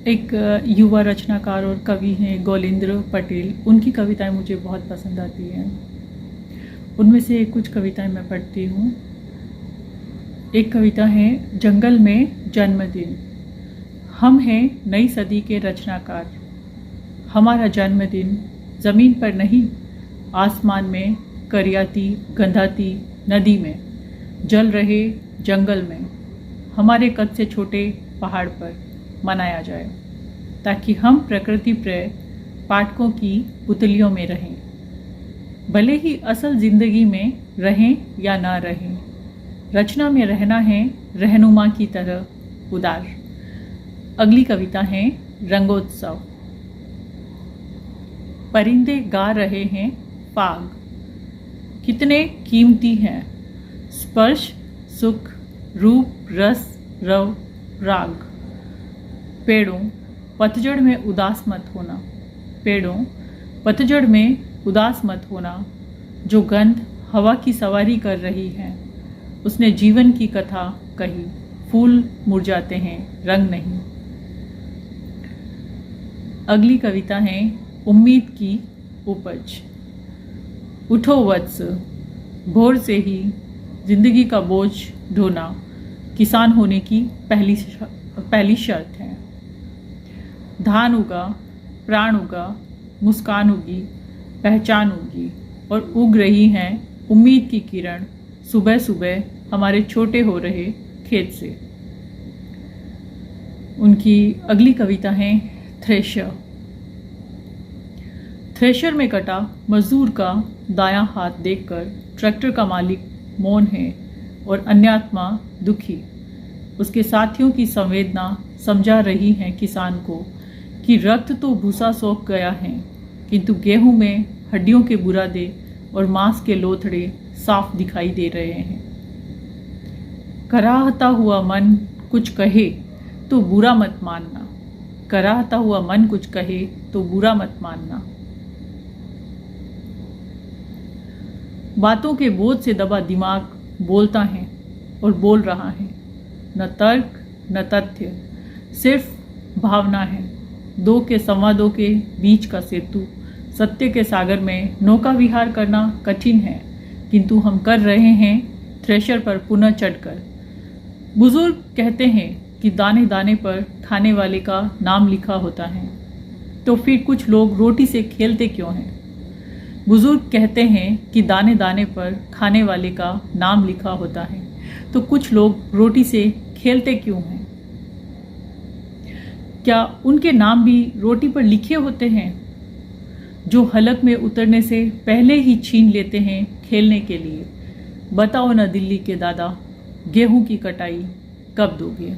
एक युवा रचनाकार और कवि हैं गौलेंद्र पटेल। उनकी कविताएं मुझे बहुत पसंद आती हैं। उनमें से कुछ कविताएं मैं पढ़ती हूँ। एक कविता है जंगल में जन्मदिन। हम हैं नई सदी के रचनाकार। हमारा जन्मदिन ज़मीन पर नहीं, आसमान में, करियाती गंधाती नदी में, जल रहे जंगल में, हमारे कद से छोटे पहाड़ पर मनाया जाए, ताकि हम प्रकृति प्रिय पाठकों की पुतलियों में रहें, भले ही असल जिंदगी में रहें या ना रहें। रचना में रहना है रहनुमा की तरह उदार। अगली कविता है रंगोत्सव। परिंदे गा रहे हैं फाग, कितने कीमती हैं स्पर्श, सुख, रूप, रस, रव, राग। पेड़ों पतझड़ में उदास मत होना, पेड़ों पतझड़ में उदास मत होना। जो गंध हवा की सवारी कर रही है, उसने जीवन की कथा कही। फूल मुरझाते हैं, रंग नहीं। अगली कविता है उम्मीद की उपज। उठो वत्स, भोर से ही जिंदगी का बोझ ढोना किसान होने की पहली शर्त है। धान उगा, प्राण उगा, मुस्कान उगी, पहचान उगी, और उग रही हैं उम्मीद की किरण सुबह सुबह हमारे छोटे हो रहे खेत से। उनकी अगली कविता है थ्रेशर। थ्रेशर में कटा मजदूर का दायां हाथ देखकर ट्रैक्टर का मालिक मौन है और अन्यात्मा दुखी। उसके साथियों की संवेदना समझा रही हैं किसान को कि रक्त तो भूसा सोख गया है, किंतु गेहूं में हड्डियों के बुरादे और मांस के लोथड़े साफ दिखाई दे रहे हैं। कराहता हुआ मन कुछ कहे तो बुरा मत मानना, कराहता हुआ मन कुछ कहे तो बुरा मत मानना। बातों के बोझ से दबा दिमाग बोलता है और बोल रहा है। न तर्क न तथ्य, सिर्फ भावना है। दो के संवादों के बीच का सेतु, सत्य के सागर में नौका विहार करना कठिन है, किंतु हम कर रहे हैं थ्रेशर पर पुनः चढ़कर। बुजुर्ग कहते हैं कि दाने दाने पर खाने वाले का नाम लिखा होता है, तो फिर कुछ लोग रोटी से खेलते क्यों हैं? बुजुर्ग कहते हैं कि दाने दाने पर खाने वाले का नाम लिखा होता है, तो कुछ लोग रोटी से खेलते क्यों हैं? क्या उनके नाम भी रोटी पर लिखे होते हैं, जो हलक में उतरने से पहले ही छीन लेते हैं खेलने के लिए? बताओ न दिल्ली के दादा, गेहूं की कटाई कब दोगे?